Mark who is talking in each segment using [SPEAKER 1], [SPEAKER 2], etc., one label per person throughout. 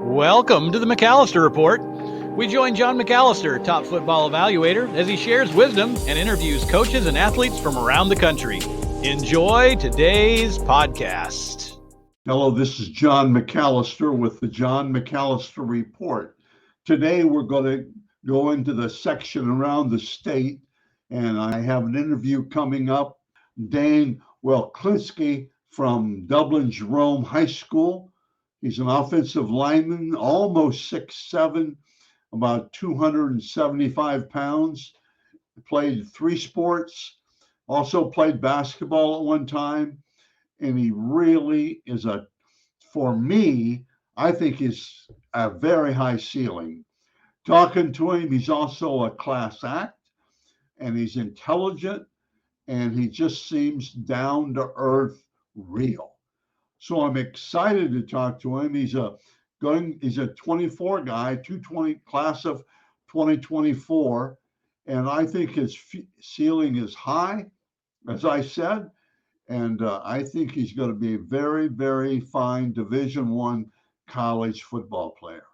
[SPEAKER 1] Welcome to the McAllister Report. We join John McAllister, top football evaluator, as he shares wisdom and interviews coaches and athletes from around the country. Enjoy today's podcast.
[SPEAKER 2] Hello, this is John McAllister with the John McAllister Report. Today we're going to go into the section around the state, and I have an interview coming up. Dane Wleklinski from Dublin Jerome High School. He's an offensive lineman, almost 6'7", about 275 pounds. Played 3 sports, also played basketball at one time. And he really is for me, I think he's a very high ceiling. Talking to him, he's also a class act, and he's intelligent, and he just seems down to earth, real. So I'm excited to talk to him. He's a 24 guy, 220 class of 2024, and I think his ceiling is high, as I said, and I think he's going to be a very, very fine Division I college football player.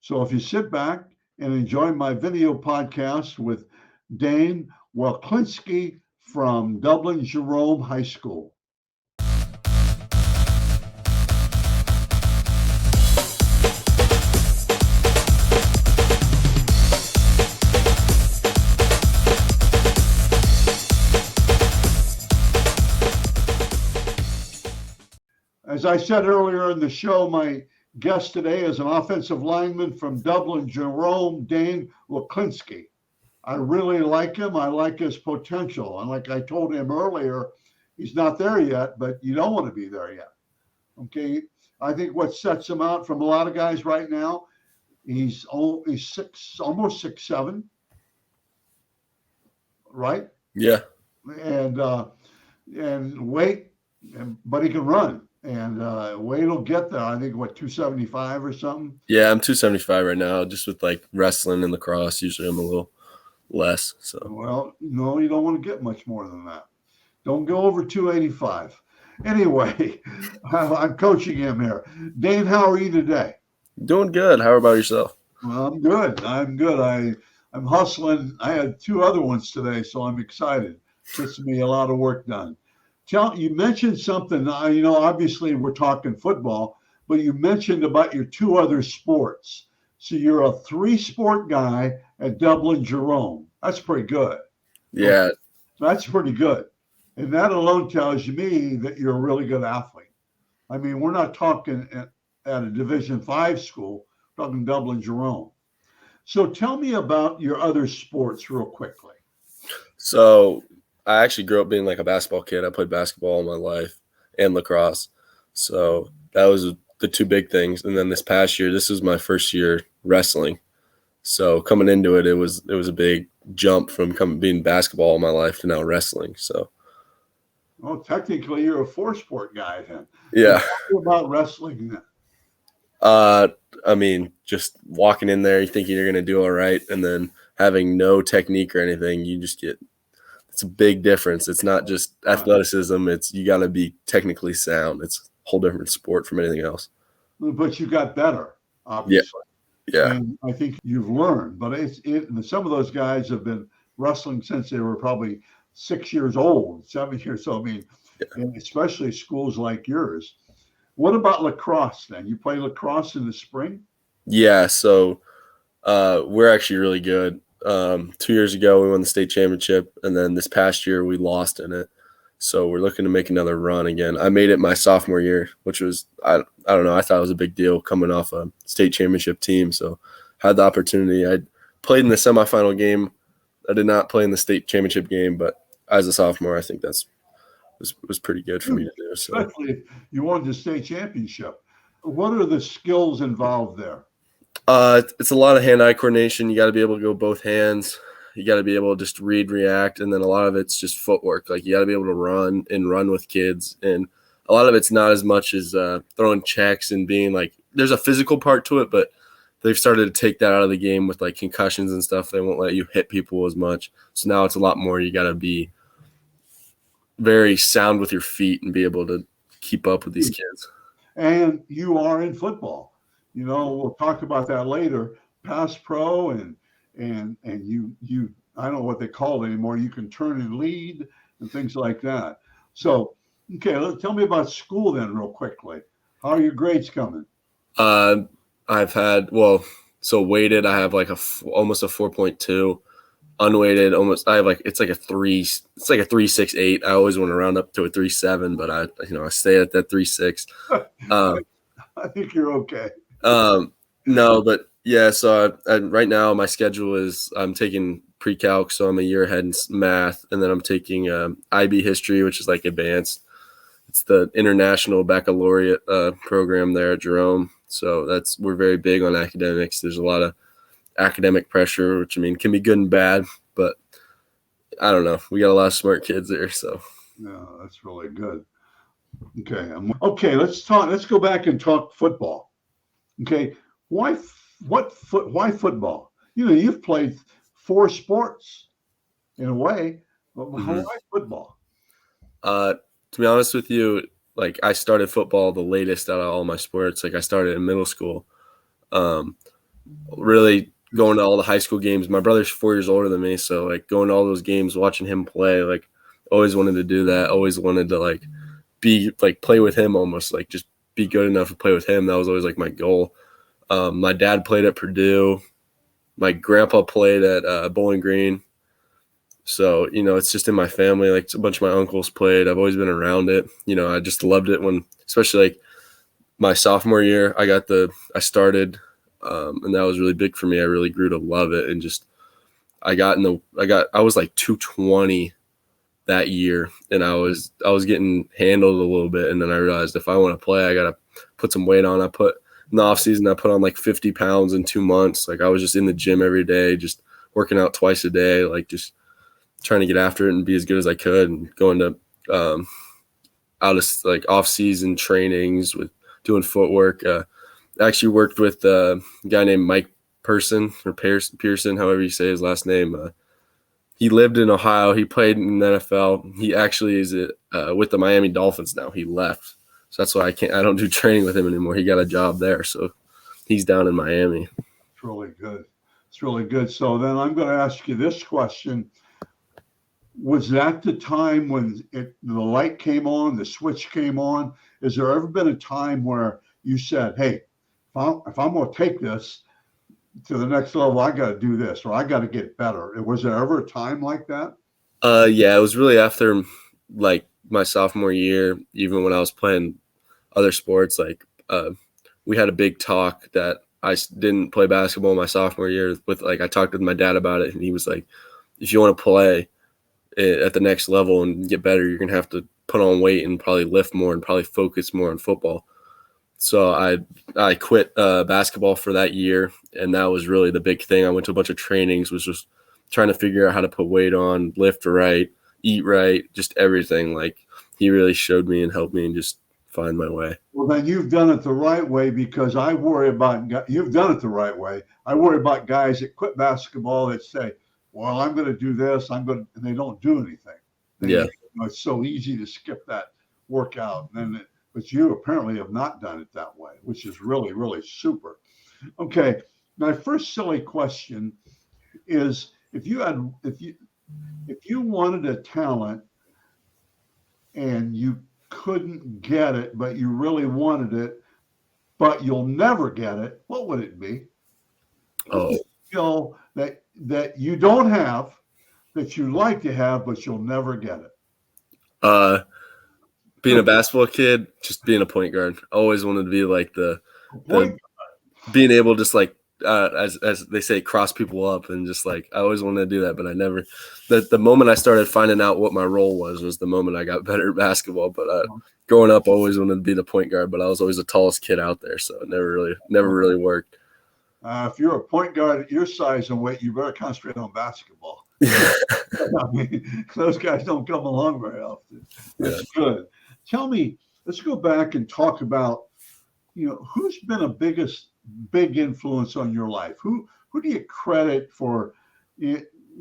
[SPEAKER 2] So if you sit back and enjoy my video podcast with Dane Wleklinski from Dublin Jerome High School. As I said earlier in the show, my guest today is an offensive lineman from Dublin Jerome, Dane Wleklinski. I really like him. I like his potential. And like I told him earlier, he's not there yet, but you don't want to be there yet. Okay. I think what sets him out from a lot of guys right now, he's almost 6'7", right?
[SPEAKER 3] Yeah.
[SPEAKER 2] And weight, but he can run. And Wade will get there. I think, 275 or something?
[SPEAKER 3] Yeah, I'm 275 right now. Just with like wrestling and lacrosse, usually I'm a little less. So.
[SPEAKER 2] Well, no, you don't want to get much more than that. Don't go over 285. Anyway, I'm coaching him here. Dane, how are you today?
[SPEAKER 3] Doing good. How about yourself?
[SPEAKER 2] Well, I'm good. I'm hustling. I had 2 other ones today, so I'm excited. Gets me a lot of work done. You mentioned something, obviously we're talking football, but you mentioned about your 2 other sports. So you're a 3-sport guy at Dublin Jerome. That's pretty good.
[SPEAKER 3] Yeah.
[SPEAKER 2] That's pretty good. And that alone tells me that you're a really good athlete. I mean, we're not talking at a Division V school, we're talking Dublin Jerome. So tell me about your other sports real quickly.
[SPEAKER 3] So I actually grew up being like a basketball kid. I played basketball all my life and lacrosse. So that was the 2 big things. And then this past year, this was my first year wrestling. So coming into it, it was a big jump from being basketball all my life to now wrestling. So.
[SPEAKER 2] Well, technically you're a 4-sport guy then.
[SPEAKER 3] Yeah.
[SPEAKER 2] What about wrestling then?
[SPEAKER 3] I mean, just walking in there, you thinking you're going to do all right. And then having no technique or anything, you just get – it's a big difference. It's not just athleticism. You got to be technically sound. It's a whole different sport from anything else.
[SPEAKER 2] But you got better, obviously.
[SPEAKER 3] Yeah.
[SPEAKER 2] And I think you've learned. But some of those guys have been wrestling since they were probably 6 years old, 7 years old. I mean, and especially schools like yours. What about lacrosse then? You play lacrosse in the spring?
[SPEAKER 3] Yeah. So we're actually really good. 2 years ago, we won the state championship, and then this past year we lost in it. So we're looking to make another run again. I made it my sophomore year, which was, I don't know, I thought it was a big deal coming off a state championship team. So had the opportunity. I played in the semifinal game. I did not play in the state championship game, but as a sophomore, I think was pretty good for me to do. So.
[SPEAKER 2] Especially if you won the state championship. What are the skills involved there?
[SPEAKER 3] It's a lot of hand-eye coordination. You got to be able to go both hands. You got to be able to just read, react, and then a lot of it's just footwork. Like you got to be able to run with kids, and a lot of it's not as much as throwing checks and being like. There's a physical part to it, but they've started to take that out of the game with like concussions and stuff. They won't let you hit people as much. So now it's a lot more. You got to be very sound with your feet and be able to keep up with these kids.
[SPEAKER 2] And you are in football. we'll talk about that later. Pass pro and you I don't know what they call it anymore. You can turn and lead and things like that. So, okay, tell me about school then, real quickly. How are your grades coming?
[SPEAKER 3] I've had so weighted. I have like almost a 4.2. Unweighted, almost. I have it's like a 3. It's like a 3.68. I always want to round up to a 3.7, but I stay at that 3.6.
[SPEAKER 2] I think you're okay.
[SPEAKER 3] No, but yeah. So right now my schedule is I'm taking pre-calc, so I'm a year ahead in math, and then I'm taking IB history, which is like advanced. It's the International Baccalaureate program there at Jerome. So we're very big on academics. There's a lot of academic pressure, which can be good and bad, but I don't know. We got a lot of smart kids there, so.
[SPEAKER 2] Yeah, that's really good. Okay, let's go back and talk football. Okay, why football? You've played 4 sports in a way, but why football?
[SPEAKER 3] To be honest with you, I started football the latest out of all my sports. I started in middle school. Really going to all the high school games. My brother's 4 years older than me, so going to all those games, watching him play, always wanted to do that. Always wanted to be play with him, almost just be good enough to play with him. That was always my goal. My dad played at Purdue. My grandpa played at Bowling Green. So, it's just in my family. A bunch of my uncles played. I've always been around it. I just loved it when, especially my sophomore year, I started, and that was really big for me. I really grew to love it. And just, I was 220 that year, and I was getting handled a little bit. And then I realized if I want to play, I got to put some weight on. In the off season, I put on 50 pounds in 2 months. I was just in the gym every day, just working out twice a day, just trying to get after it and be as good as I could, and going to out of off season trainings with doing footwork. I actually worked with a guy named Mike Pearson, however you say his last name. He lived in Ohio. He played in the NFL. He actually is with the Miami Dolphins now. He left. So that's why I don't do training with him anymore. He got a job there. So he's down in Miami.
[SPEAKER 2] It's really good. It's really good. So then I'm going to ask you this question. Was that the time when the light came on, the switch came on? Has there ever been a time where you said, hey, if I'm going to take this to the next level, I got to do this, or I got to get better? Was there ever a time like that?
[SPEAKER 3] Yeah, it was really after my sophomore year, even when I was playing other sports. We had a big talk that I didn't play basketball my sophomore year. I talked with my dad about it, and he was like, if you want to play at the next level and get better, you're going to have to put on weight and probably lift more and probably focus more on football. So I quit basketball for that year, and that was really the big thing. I went to a bunch of trainings, was just trying to figure out how to put weight on, lift right, eat right, just everything. He really showed me and helped me and just find my way.
[SPEAKER 2] Well, then you've done it the right way, because you've done it the right way. I worry about guys that quit basketball that say, well, I'm going to do this, and they don't do anything. It's so easy to skip that workout. But you apparently have not done it that way, which is really, really super. Okay, my first silly question is, if you wanted a talent and you couldn't get it, but you really wanted it, but you'll never get it, what would it be?
[SPEAKER 3] Oh,
[SPEAKER 2] skill that you don't have, that you like to have, but you'll never get it?
[SPEAKER 3] Being a basketball kid, just being a point guard. I always wanted to be being able to just as they say, cross people up, and just I always wanted to do that, but I never. The moment I started finding out what my role was the moment I got better at basketball. But growing up, I always wanted to be the point guard, but I was always the tallest kid out there, so it never really worked.
[SPEAKER 2] If you're a point guard at your size and weight, you better concentrate on basketball. Those guys don't come along very often. That's good. Tell me, let's go back and talk about, who's been a big influence on your life? Who do you credit for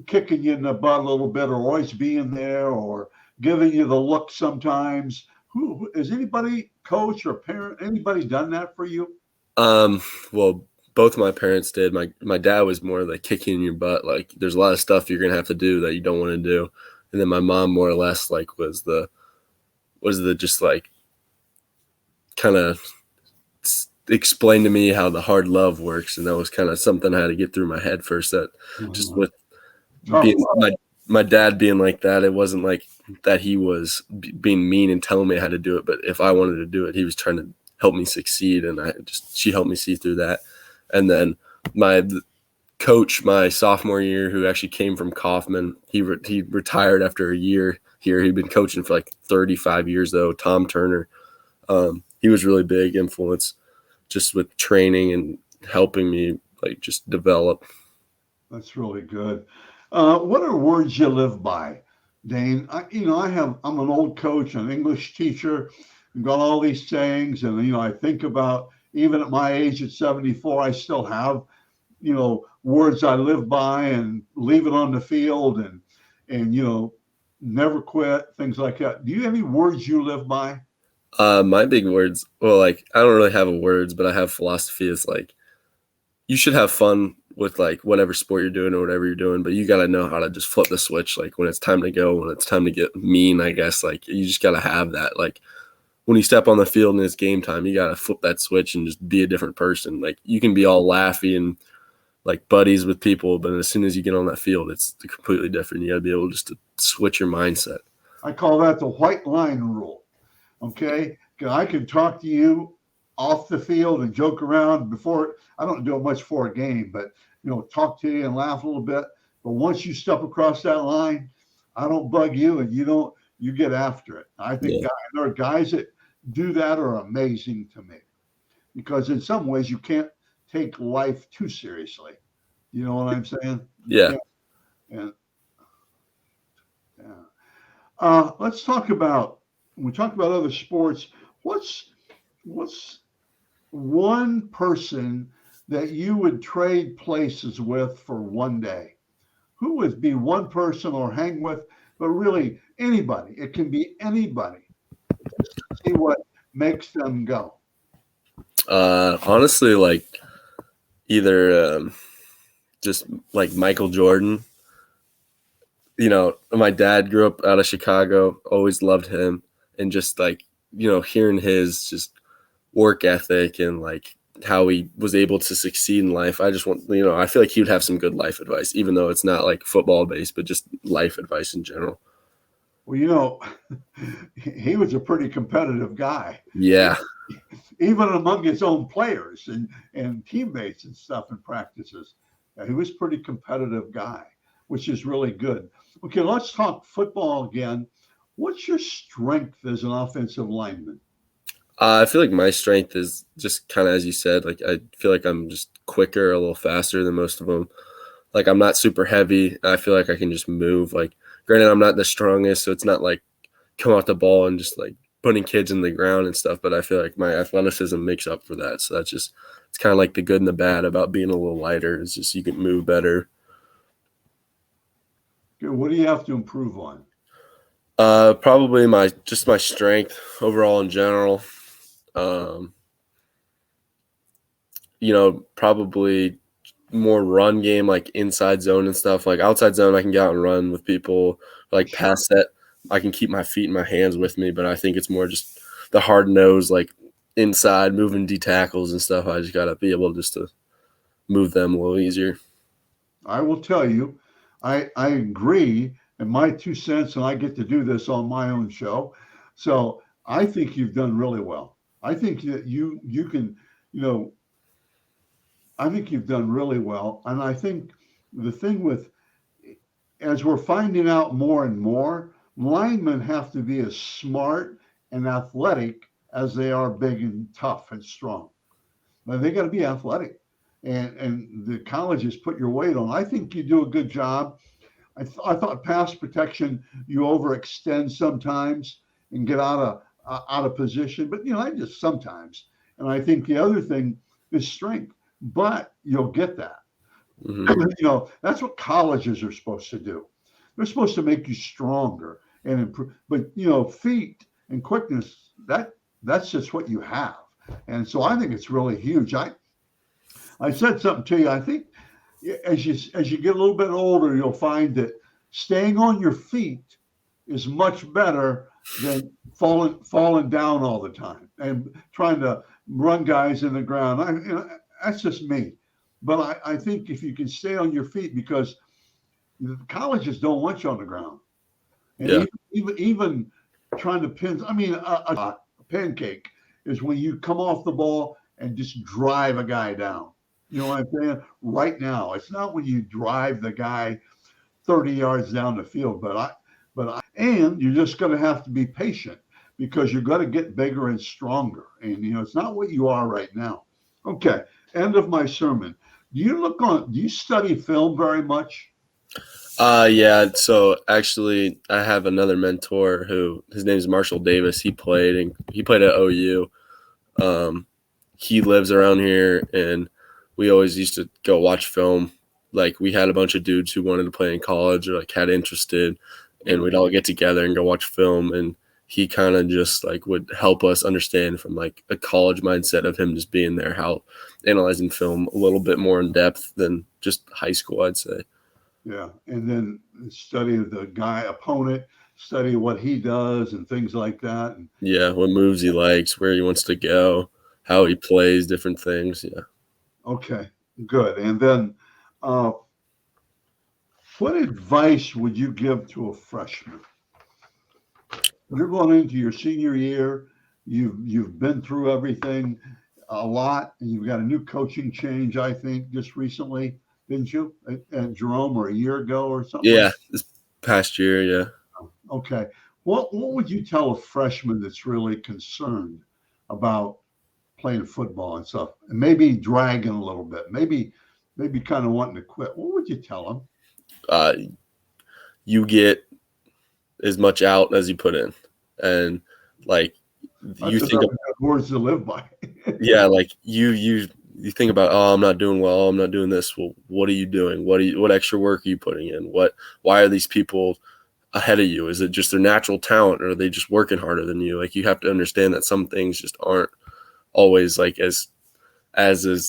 [SPEAKER 2] kicking you in the butt a little bit, or always being there, or giving you the look sometimes? Who has anybody, coach or parent, anybody done that for you?
[SPEAKER 3] Well, both my parents did. My dad was more like kicking your butt. Like there's a lot of stuff you're gonna have to do that you don't want to do. And then my mom more or less like was the just like kind of explain to me how the hard love works, and that was kind of something I had to get through my head first. That just with being my dad being like that, it wasn't like that he was being mean and telling me how to do it, but if I wanted to do it, he was trying to help me succeed, and she helped me see through that. And then my coach my sophomore year, who actually came from Kaufman, he retired after a year here. He'd been coaching for like 35 years though. Tom Turner, he was really big influence just with training and helping me like just develop.
[SPEAKER 2] That's really good. What are words you live by, Dane? I'm an old coach, an English teacher. I've got all these sayings, and I think about, even at my age at 74, I still have words I live by, and leave it on the field, and never quit, things like that. Do you have any words you live by?
[SPEAKER 3] My big words, well, like I don't really have a words, but I have philosophy. Is like you should have fun with like whatever sport you're doing or whatever you're doing, but you got to know how to just flip the switch. Like when it's time to go, when it's time to get mean, I guess, like you just got to have that. Like when you step on the field and it's game time, you got to flip that switch and just be a different person. Like you can be all laughy and like buddies with people, but as soon as you get on that field, it's completely different. You got to be able just to switch your mindset.
[SPEAKER 2] I call that the white line rule. Okay, I can talk to you off the field and joke around before. I don't do it much for a game, but talk to you and laugh a little bit. But once you step across that line, I don't bug you, and you don't. You get after it. I think there are guys that do that are amazing to me, because in some ways you can't take life too seriously. You know what I'm saying?
[SPEAKER 3] Yeah.
[SPEAKER 2] And let's talk about. We talk about other sports. What's one person that you would trade places with for one day? Who would be one person, or hang with, but really anybody? It can be anybody. See what makes them go.
[SPEAKER 3] Honestly, like either just like Michael Jordan. My dad grew up out of Chicago, always loved him. And just like, hearing his just work ethic and like how he was able to succeed in life. I just want, I feel like he would have some good life advice, even though it's not like football based, but just life advice in general.
[SPEAKER 2] Well, he was a pretty competitive guy.
[SPEAKER 3] Yeah.
[SPEAKER 2] Even among his own players and teammates and stuff in practices. He was a pretty competitive guy, which is really good. Okay, let's talk football again. What's your strength as an offensive lineman?
[SPEAKER 3] I feel like my strength is just kind of, as you said, like I feel like I'm just quicker, a little faster than most of them. Like I'm not super heavy. I feel like I can just move. Like granted, I'm not the strongest, so it's not like come off the ball and just like putting kids in the ground and stuff. But I feel like my athleticism makes up for that. So it's kind of like the good and the bad about being a little lighter. It's just you can move better.
[SPEAKER 2] Okay, what do you have to improve on?
[SPEAKER 3] Probably my strength overall in general. Probably more run game, like inside zone and stuff. Like outside zone, I can get out and run with people. Like pass set, I can keep my feet and my hands with me. But I think it's more just the hard nose, like inside moving D tackles and stuff. I just gotta be able just to move them a little easier.
[SPEAKER 2] I will tell you, I agree. And my 2 cents, and I get to do this on my own show. So I think you've done really well. I think that you can, I think you've done really well. And I think the thing with, as we're finding out more and more, linemen have to be as smart and athletic as they are big and tough and strong. But they got to be athletic. And the colleges put your weight on. I think you do a good job. I thought pass protection, you overextend sometimes and get out of position, but I just sometimes. And I think the other thing is strength, but you'll get that. Mm-hmm. That's what colleges are supposed to do. They're supposed to make you stronger and improve. But feet and quickness, that's just what you have. And so I think it's really huge. I said something to you. I think as you get a little bit older, you'll find that staying on your feet is much better than falling down all the time and trying to run guys in the ground. That's just me. But I think if you can stay on your feet, because the colleges don't want you on the ground. And
[SPEAKER 3] Yeah.
[SPEAKER 2] even trying to pin, I mean, a pancake is when you come off the ball and just drive a guy down. You know what I'm saying? Right now, it's not when you drive the guy 30 yards down the field, and you're just going to have to be patient because you're going to get bigger and stronger. And, it's not what you are right now. Okay. End of my sermon. Do you study film very much?
[SPEAKER 3] Yeah. So actually, I have another mentor who his name is Marshall Davis. He played at OU. He lives around here, and we always used to go watch film. Like, we had a bunch of dudes who wanted to play in college or like had interested, and we'd all get together and go watch film. And he kind of just like would help us understand from like a college mindset of him just being there, how analyzing film a little bit more in depth than just high school, I'd say.
[SPEAKER 2] Yeah. And then study the guy opponent, study what he does and things like that. And
[SPEAKER 3] yeah, what moves he likes, where he wants to go, how he plays, different things. Yeah.
[SPEAKER 2] Okay, good. And then what advice would you give to a freshman? You're going into your senior year. You've been through everything a lot, and you've got a new coaching change, I think, just recently, didn't you? At Jerome, or a year ago or something?
[SPEAKER 3] Yeah, this past year, yeah.
[SPEAKER 2] Okay. What would you tell a freshman that's really concerned about playing football and stuff, and maybe dragging a little bit, maybe kind of wanting to quit? What would you tell them?
[SPEAKER 3] You get as much out as you put in, and like you think of
[SPEAKER 2] words to live by.
[SPEAKER 3] Yeah, like you think about, oh, I'm not doing well, I'm not doing this. Well, what are you doing? What extra work are you putting in? Why are these people ahead of you? Is it just their natural talent, or are they just working harder than you? Like, you have to understand that some things just aren't always like as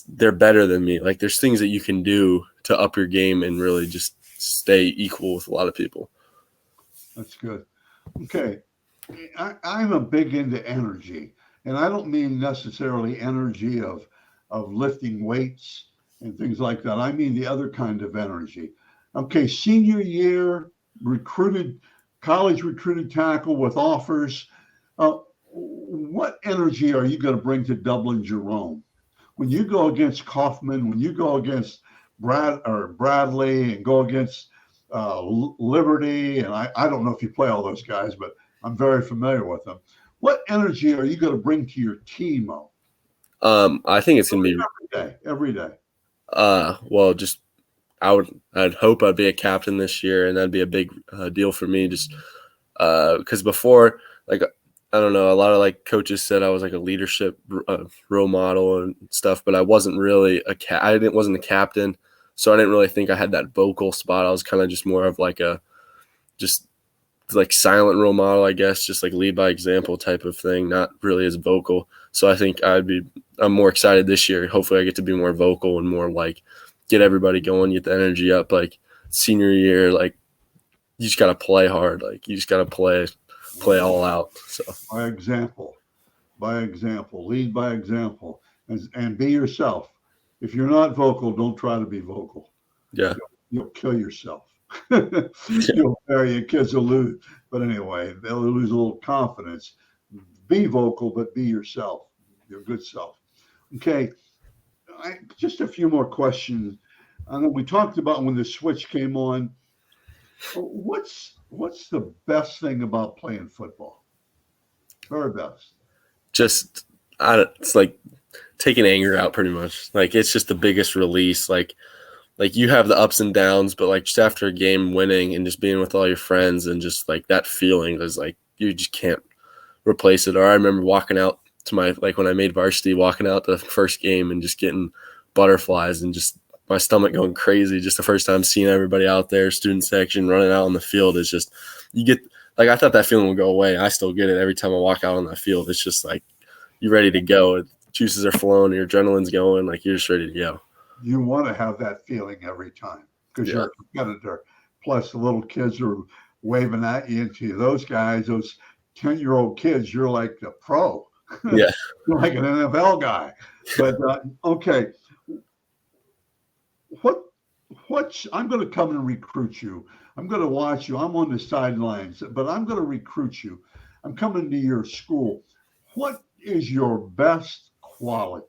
[SPEAKER 3] they're better than me. Like, there's things that you can do to up your game and really just stay equal with a lot of people.
[SPEAKER 2] That's good. Okay. I'm a big into energy, and I don't mean necessarily energy of lifting weights and things like that. I mean the other kind of energy. Okay, senior year, college recruited tackle with offers. What energy are you going to bring to Dublin Jerome when you go against Kaufman, when you go against Bradley, and go against Liberty? And I don't know if you play all those guys, but I'm very familiar with them. What energy are you going to bring to your team, Mo?
[SPEAKER 3] I think it's going to be
[SPEAKER 2] every day.
[SPEAKER 3] Well, just I'd hope I'd be a captain this year, and that'd be a big deal for me. Just because before, like, I don't know, a lot of like coaches said I was like a leadership role model and stuff, but I wasn't really wasn't a captain, so I didn't really think I had that vocal spot. I was kind of just more of like just like silent role model, I guess, just like lead by example type of thing, not really as vocal. So I think I'm more excited this year. Hopefully I get to be more vocal and more like get everybody going, get the energy up. Like, senior year, like, you just got to play hard. Like, you just got to play all out. So
[SPEAKER 2] by example, lead by example, and be yourself. If you're not vocal, don't try to be vocal.
[SPEAKER 3] Yeah.
[SPEAKER 2] You'll kill yourself. Your kids will lose. But anyway, they'll lose a little confidence. Be vocal, but be yourself, your good self. Okay. Just a few more questions. I know we talked about when the switch came on. What's the best thing about playing football? Very best.
[SPEAKER 3] It's like taking anger out, pretty much. Like, it's just the biggest release. Like you have the ups and downs, but like just after a game winning and just being with all your friends and just like that feeling is like, you just can't replace it. Or I remember walking out to when I made varsity, walking out the first game and just getting butterflies and just my stomach going crazy. Just the first time seeing everybody out there, student section, running out on the field. It's just, you get, like, I thought that feeling would go away. I still get it every time I walk out on that field. It's just like, you're ready to go. juices are flowing, your adrenaline's going, like you're just ready to go.
[SPEAKER 2] You want to have that feeling every time because you're a competitor. Plus, the little kids are waving at you, and to those guys, those 10-year-old kids, you're like a pro.
[SPEAKER 3] Yeah.
[SPEAKER 2] You're like an NFL guy. But okay, what's I'm going to come and recruit you. I'm going to watch you. I'm on the sidelines, but I'm going to recruit you. I'm coming to your school. What is your best quality?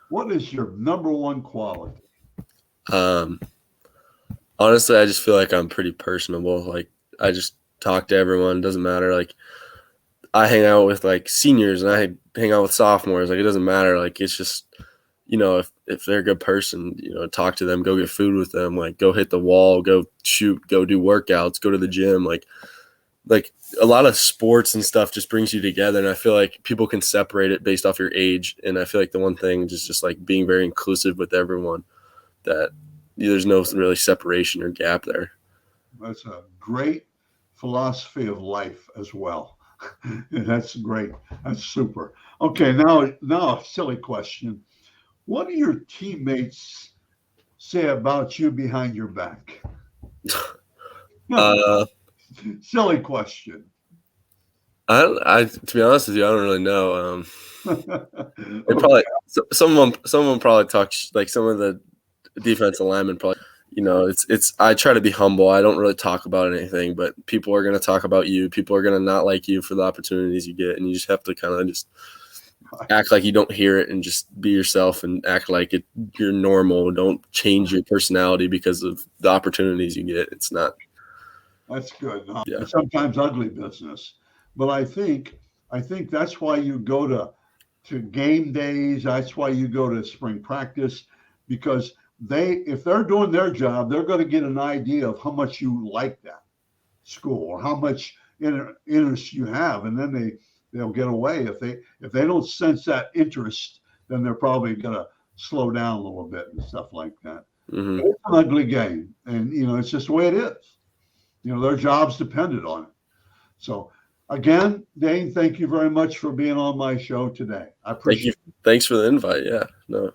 [SPEAKER 2] What is your number one quality?
[SPEAKER 3] Honestly, I just feel like I'm pretty personable. Like I just talk to everyone. It doesn't matter. Like I hang out with like seniors and I hang out with sophomores. Like it doesn't matter. Like it's just, if they're a good person, talk to them, go get food with them, like go hit the wall, go shoot, go do workouts, go to the gym. Like a lot of sports and stuff just brings you together. And I feel like people can separate it based off your age. And I feel like the one thing is just like being very inclusive with everyone, that there's no really separation or gap there.
[SPEAKER 2] That's a great philosophy of life as well. That's great. That's super. Okay, now a silly question. What do your teammates say about you behind your back? Silly question.
[SPEAKER 3] I to be honest with you, I don't really know. They probably some of them probably talk like some of the defensive linemen probably. It's I try to be humble. I don't really talk about anything, but people are going to talk about you. People are going to not like you for the opportunities you get, and you just have to kind of just act like you don't hear it and just be yourself and act like you're normal. Don't change your personality because of the opportunities you get. It's not.
[SPEAKER 2] That's good. It's sometimes ugly business, but I think that's why you go to game days. That's why you go to spring practice, because if they're doing their job, they're going to get an idea of how much you like that school or how much interest you have, and then they'll get away. If they don't sense that interest, then they're probably going to slow down a little bit and stuff like that.
[SPEAKER 3] Mm-hmm.
[SPEAKER 2] It's an ugly game, and it's just the way it is. Their job's dependent on it. So again, Dane, thank you very much for being on my show today. I appreciate it.
[SPEAKER 3] Thanks for the invite. Yeah, no.